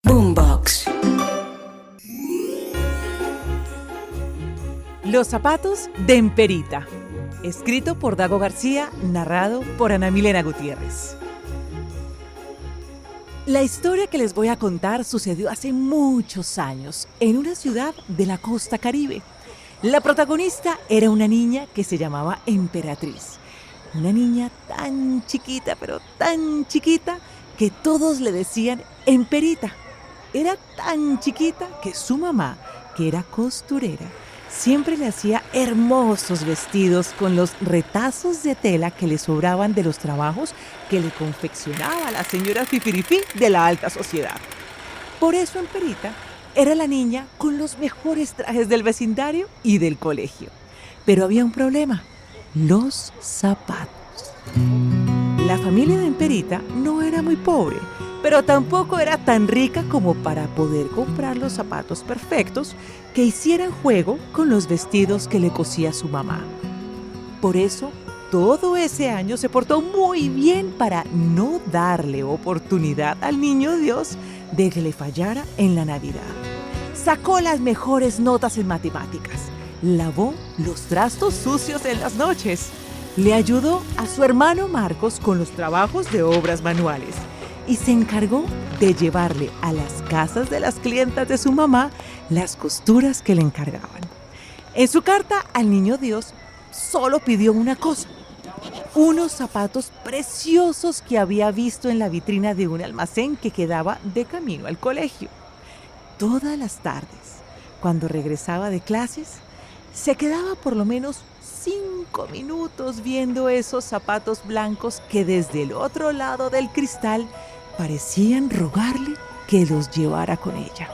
Boombox. Los zapatos de Emperita. Escrito por Dago García, narrado por Ana Milena Gutiérrez. La historia que les voy a contar sucedió hace muchos años, en una ciudad de la costa Caribe. La protagonista era una niña que se llamaba Emperatriz. Una niña tan chiquita, pero tan chiquita, que todos le decían Emperita. Era tan chiquita que su mamá, que era costurera, siempre le hacía hermosos vestidos con los retazos de tela que le sobraban de los trabajos que le confeccionaba la señora Fifirifí de la alta sociedad. Por eso Emperita era la niña con los mejores trajes del vecindario y del colegio. Pero había un problema: los zapatos. La familia de Emperita no era muy pobre, pero tampoco era tan rica como para poder comprar los zapatos perfectos que hicieran juego con los vestidos que le cosía su mamá. Por eso, todo ese año se portó muy bien para no darle oportunidad al niño Dios de que le fallara en la Navidad. Sacó las mejores notas en matemáticas, lavó los trastos sucios en las noches, le ayudó a su hermano Marcos con los trabajos de obras manuales y se encargó de llevarle a las casas de las clientas de su mamá las costuras que le encargaban. En su carta al niño Dios solo pidió una cosa: unos zapatos preciosos que había visto en la vitrina de un almacén que quedaba de camino al colegio. Todas las tardes, cuando regresaba de clases, se quedaba por lo menos 5 minutos viendo esos zapatos blancos que desde el otro lado del cristal parecían rogarle que los llevara con ella.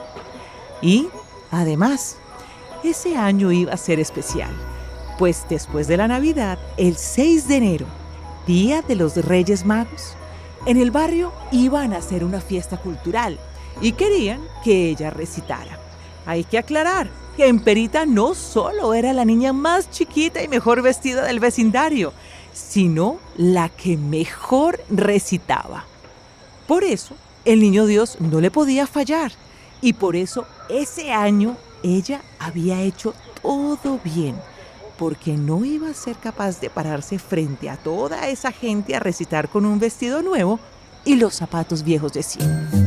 Y, además, ese año iba a ser especial, pues después de la Navidad, el 6 de enero, día de los Reyes Magos, en el barrio iban a hacer una fiesta cultural y querían que ella recitara. Hay que aclarar que Emperita no solo era la niña más chiquita y mejor vestida del vecindario, sino la que mejor recitaba. Por eso, el niño Dios no le podía fallar, y por eso ese año ella había hecho todo bien, porque no iba a ser capaz de pararse frente a toda esa gente a recitar con un vestido nuevo y los zapatos viejos de siempre.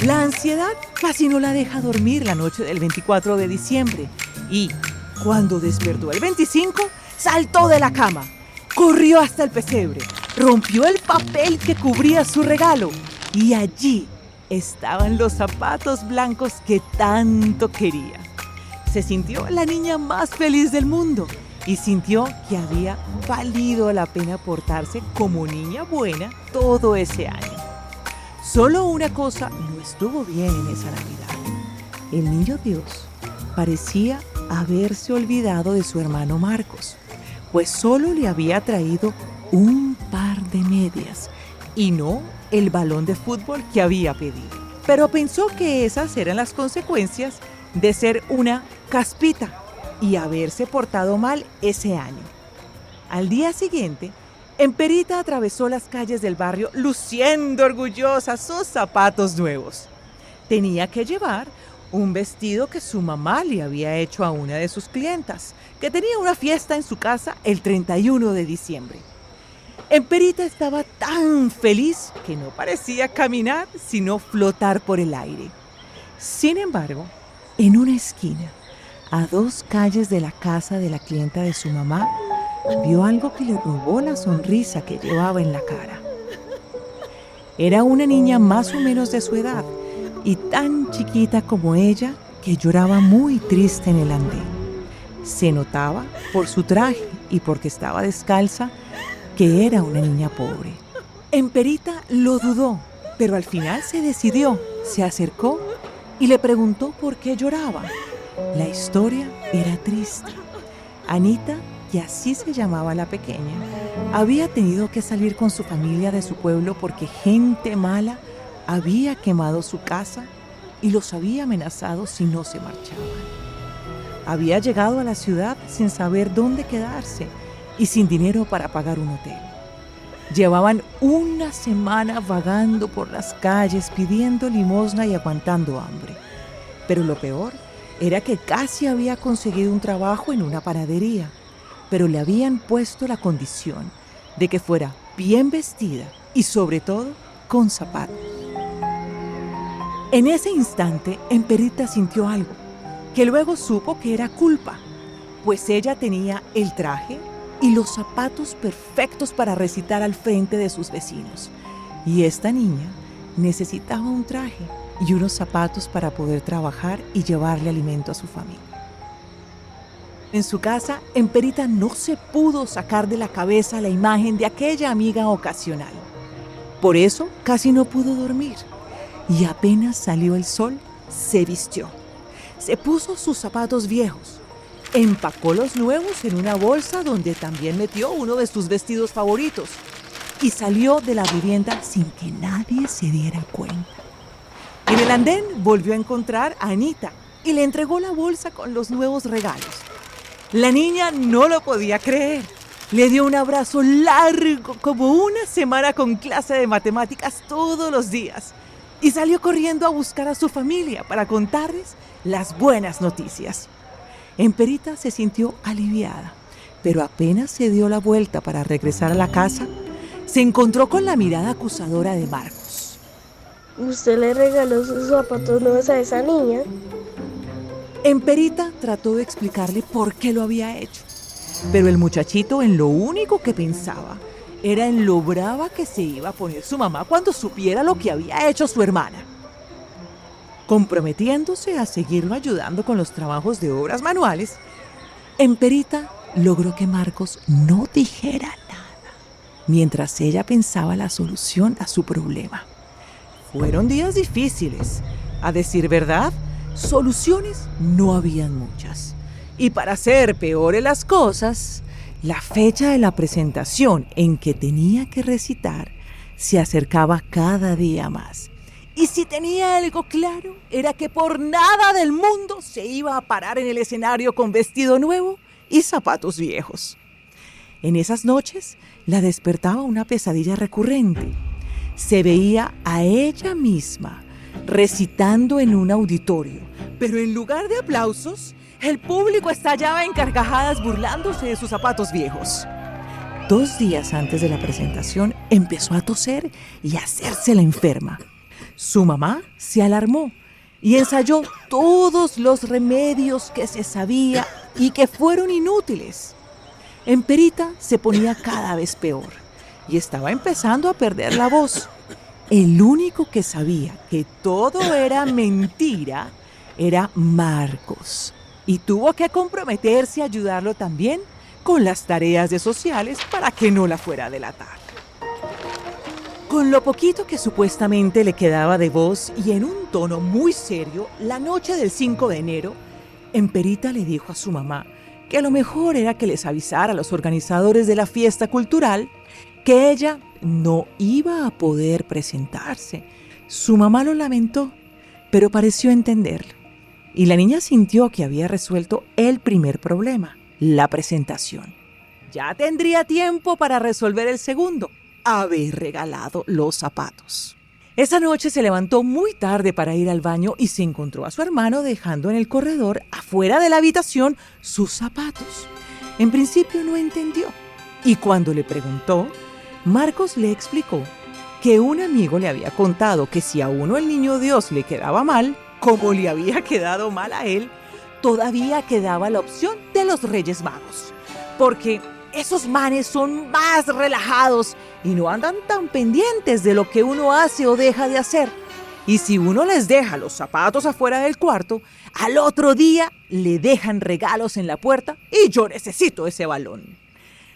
La ansiedad casi no la deja dormir la noche del 24 de diciembre y, cuando despertó el 25, saltó de la cama, corrió hasta el pesebre, rompió el papel que cubría su regalo y allí estaban los zapatos blancos que tanto quería. Se sintió la niña más feliz del mundo y sintió que había valido la pena portarse como niña buena todo ese año. Solo una cosa no estuvo bien en esa Navidad. El niño Dios parecía haberse olvidado de su hermano Marcos, pues solo le había traído un par de medias y no el balón de fútbol que había pedido. Pero pensó que esas eran las consecuencias de ser una caspita y haberse portado mal ese año. Al día siguiente, Emperita atravesó las calles del barrio luciendo orgullosa sus zapatos nuevos. Tenía que llevar un vestido que su mamá le había hecho a una de sus clientas, que tenía una fiesta en su casa el 31 de diciembre. Emperita estaba tan feliz que no parecía caminar, sino flotar por el aire. Sin embargo, en una esquina, a 2 calles de la casa de la clienta de su mamá, vio algo que le robó la sonrisa que llevaba en la cara. Era una niña más o menos de su edad y tan chiquita como ella que lloraba muy triste en el andén. Se notaba por su traje y porque estaba descalza que era una niña pobre. Emperita lo dudó, pero al final se decidió, se acercó y le preguntó por qué lloraba. La historia era triste. Anita, que así se llamaba la pequeña, había tenido que salir con su familia de su pueblo porque gente mala había quemado su casa y los había amenazado si no se marchaban. Había llegado a la ciudad sin saber dónde quedarse y sin dinero para pagar un hotel. Llevaban una semana vagando por las calles pidiendo limosna y aguantando hambre. Pero lo peor era que casi había conseguido un trabajo en una panadería, pero le habían puesto la condición de que fuera bien vestida y sobre todo con zapatos. En ese instante, Emperita sintió algo, que luego supo que era culpa, pues ella tenía el traje y los zapatos perfectos para recitar al frente de sus vecinos. Y esta niña necesitaba un traje y unos zapatos para poder trabajar y llevarle alimento a su familia. En su casa, Emperita no se pudo sacar de la cabeza la imagen de aquella amiga ocasional. Por eso casi no pudo dormir. Y apenas salió el sol, se vistió. Se puso sus zapatos viejos. Empacó los nuevos en una bolsa donde también metió uno de sus vestidos favoritos. Y salió de la vivienda sin que nadie se diera cuenta. En el andén volvió a encontrar a Anita y le entregó la bolsa con los nuevos regalos. La niña no lo podía creer. Le dio un abrazo largo, como una semana con clase de matemáticas todos los días. Y salió corriendo a buscar a su familia para contarles las buenas noticias. Emperita se sintió aliviada, pero apenas se dio la vuelta para regresar a la casa, se encontró con la mirada acusadora de Marcos. ¿Usted le regaló sus zapatos nuevos a esa niña? Emperita trató de explicarle por qué lo había hecho, pero el muchachito en lo único que pensaba era en lo brava que se iba a poner su mamá cuando supiera lo que había hecho su hermana. Comprometiéndose a seguirlo ayudando con los trabajos de obras manuales, Emperita logró que Marcos no dijera nada, mientras ella pensaba la solución a su problema. Fueron días difíciles. A decir verdad, soluciones no habían muchas. Y para hacer peores las cosas, la fecha de la presentación en que tenía que recitar se acercaba cada día más. Y si tenía algo claro, era que por nada del mundo se iba a parar en el escenario con vestido nuevo y zapatos viejos. En esas noches la despertaba una pesadilla recurrente. Se veía a ella misma recitando en un auditorio, pero en lugar de aplausos, el público estallaba en carcajadas burlándose de sus zapatos viejos. 2 días antes de la presentación empezó a toser y a hacerse la enferma. Su mamá se alarmó y ensayó todos los remedios que se sabía y que fueron inútiles. Emperita se ponía cada vez peor y estaba empezando a perder la voz. El único que sabía que todo era mentira era Marcos, y tuvo que comprometerse a ayudarlo también con las tareas de sociales para que no la fuera a delatar. Con lo poquito que supuestamente le quedaba de voz y en un tono muy serio, la noche del 5 de enero, Emperita le dijo a su mamá que lo mejor era que les avisara a los organizadores de la fiesta cultural que ella no iba a poder presentarse. Su mamá lo lamentó, pero pareció entenderlo. Y la niña sintió que había resuelto el primer problema, la presentación. Ya tendría tiempo para resolver el segundo, haber regalado los zapatos. Esa noche se levantó muy tarde para ir al baño y se encontró a su hermano dejando en el corredor, afuera de la habitación, sus zapatos. En principio no entendió, y cuando le preguntó, Marcos le explicó que un amigo le había contado que si a uno el niño Dios le quedaba mal, como le había quedado mal a él, todavía quedaba la opción de los Reyes Magos, porque esos manes son más relajados y no andan tan pendientes de lo que uno hace o deja de hacer. Y si uno les deja los zapatos afuera del cuarto, al otro día le dejan regalos en la puerta y yo necesito ese balón.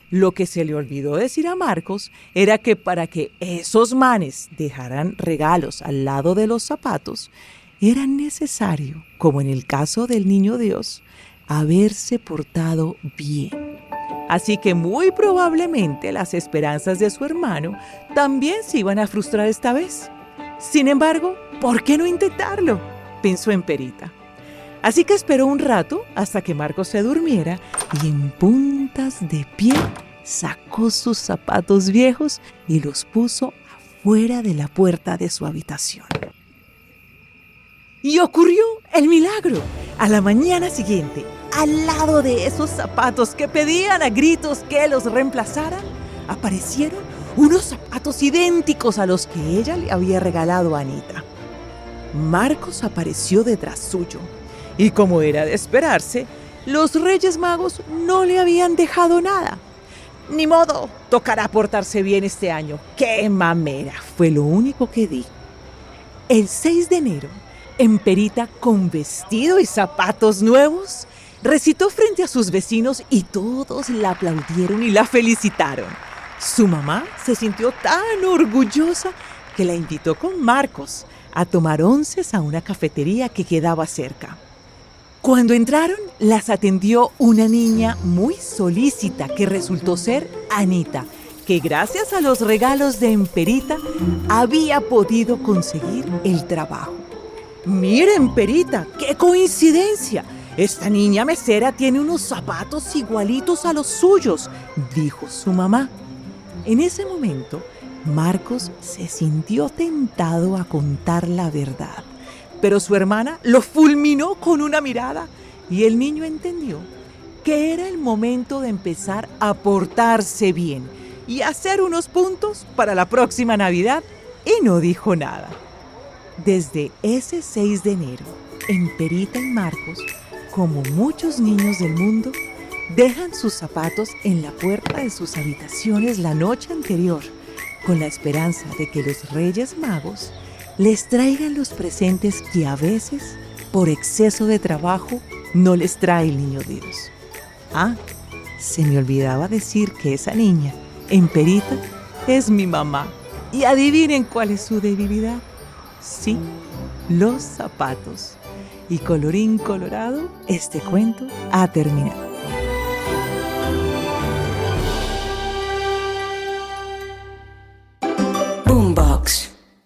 Lo que se le olvidó decir a Marcos era que para que esos manes dejaran regalos al lado de los zapatos, era necesario, como en el caso del niño Dios, haberse portado bien. Así que muy probablemente las esperanzas de su hermano también se iban a frustrar esta vez. Sin embargo, ¿por qué no intentarlo?, pensó Emperita. Así que esperó un rato hasta que Marcos se durmiera y en puntas de pie sacó sus zapatos viejos y los puso afuera de la puerta de su habitación. Y ocurrió el milagro. A la mañana siguiente, al lado de esos zapatos que pedían a gritos que los reemplazaran, aparecieron unos zapatos idénticos a los que ella le había regalado a Anita. Marcos apareció detrás suyo, y como era de esperarse, los Reyes Magos no le habían dejado nada. Ni modo, tocará portarse bien este año. ¡Qué mamera! Fue lo único que di. El 6 de enero, Emperita, con vestido y zapatos nuevos, recitó frente a sus vecinos y todos la aplaudieron y la felicitaron. Su mamá se sintió tan orgullosa que la invitó con Marcos a tomar onces a una cafetería que quedaba cerca. Cuando entraron, las atendió una niña muy solícita que resultó ser Anita, que gracias a los regalos de Emperita había podido conseguir el trabajo. «Mire, Emperita, qué coincidencia. Esta niña mesera tiene unos zapatos igualitos a los suyos», dijo su mamá. En ese momento, Marcos se sintió tentado a contar la verdad, pero su hermana lo fulminó con una mirada y el niño entendió que era el momento de empezar a portarse bien y hacer unos puntos para la próxima Navidad, y no dijo nada. Desde ese 6 de enero, Emperita y Marcos, como muchos niños del mundo, dejan sus zapatos en la puerta de sus habitaciones la noche anterior, con la esperanza de que los Reyes Magos les traigan los presentes que a veces, por exceso de trabajo, no les trae el niño Dios. Ah, se me olvidaba decir que esa niña, Emperita, es mi mamá. Y adivinen cuál es su debilidad. Sí, los zapatos. Y colorín colorado, este cuento ha terminado. Boombox.